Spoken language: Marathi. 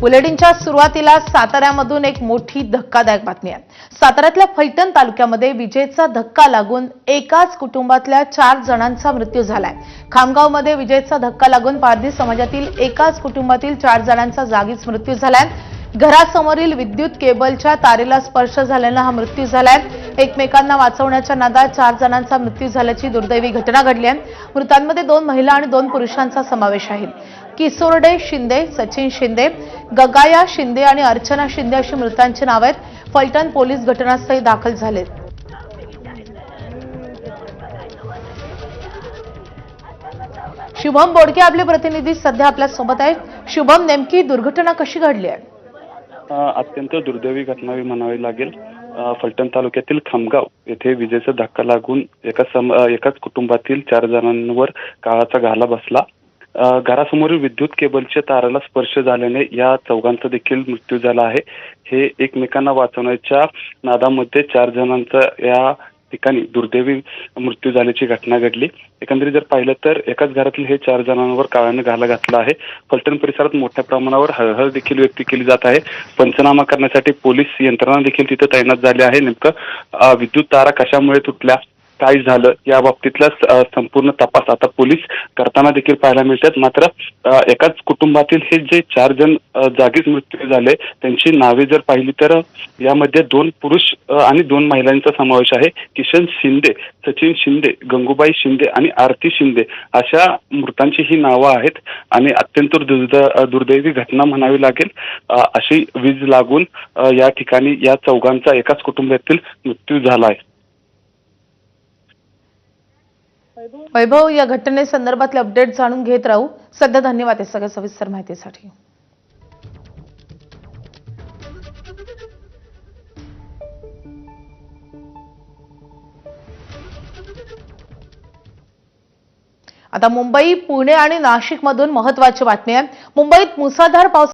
बुलेटिनच्या सुरुवातीला साताऱ्यामधून एक मोठी धक्कादायक बातमी आहे। साताऱ्यातल्या फलटण तालुक्यामध्ये विजेचा धक्का लागून एकाच कुटुंबातल्या 4 जणांचा मृत्यू झालाय। खामगावमध्ये विजेचा धक्का लागून पारधी समाजातील एकाच कुटुंबातील 4 जणांचा जागीच मृत्यू झालाय। घरासमोरील विद्युत केबलच्या तारेला स्पर्श झाल्याने हा मृत्यू झालाय। एकमेकांना वाचवण्याच्या नादात 4 जणांचा मृत्यू झाल्याची दुर्दैवी घटना घडली आहे। मृतांमध्ये 2 महिला आणि 2 पुरुषांचा समावेश आहे। किसोर्डे शिंदे, सचिन शिंदे, गगाया शिंदे आणि अर्चना शिंदे अशी मृतांची नावे आहेत। फलटण पोलीस घटनास्थळी दाखल झालेत। शुभम बोडके आपले प्रतिनिधी सध्या आपल्या सोबत आहेत। शुभम, नेमकी दुर्घटना कशी घडली आहे? अत्यंत दुर्दैवी घटना म्हणावी लागेल। फलटण तालुक्यातील खामगाव येथे विजेचा धक्का लागून एकाच कुटुंबातील 4 जणांवर काळाचा घाला बसला। घरासमोरील विद्युत केबलच्या ताराला स्पर्श झाल्याने या चौघांचा देखील मृत्यू झाला आहे। हे एकमेकांना वाचवण्याच्या नादामध्ये 4 जणांचा या ठिकाणी दुर्दैवी मृत्यू झाल्याची घटना घडली। एकंदरीत जर पाहिलं तर एकाच घरातील हे 4 जणांवर काळाने घाला घातला आहे। फलटण परिसरात मोठ्या प्रमाणावर हळहळ देखील व्यक्त केली जात आहे। पंचनामा करण्यासाठी पोलीस यंत्रणा देखील तिथे तैनात झाली आहे। नेमकं विद्युत तारा कशामुळे तुटल्या, काय झालं या बाबतीतला संपूर्ण तपास आता पोलीस करताना देखील पाहायला मिळतात। मात्र एकाच कुटुंबातील हे जे 4 जण जागीच मृत्यू झाले त्यांची नावे जर पाहिली तर यामध्ये 2 पुरुष आणि 2 महिलांचा समावेश आहे। किशन शिंदे, सचिन शिंदे, गंगूबाई शिंदे आणि आरती शिंदे अशा मृतांची ही नावं आहेत। आणि अत्यंत दुर्दैवी घटना म्हणावी लागेल। अशी वीज लागून या ठिकाणी या चौघांचा एकाच कुटुंबातील मृत्यू झाला आहे। वैभव, या घटनेसंदर्भातले अपडेट जाणून घेत राहू। सध्या धन्यवाद या सगळ्या सविस्तर माहितीसाठी। आता मुंबई, पुणे आणि नाशिक मधून महत्त्वाची बातमी आहे। मुंबईत मुसळधार पाऊस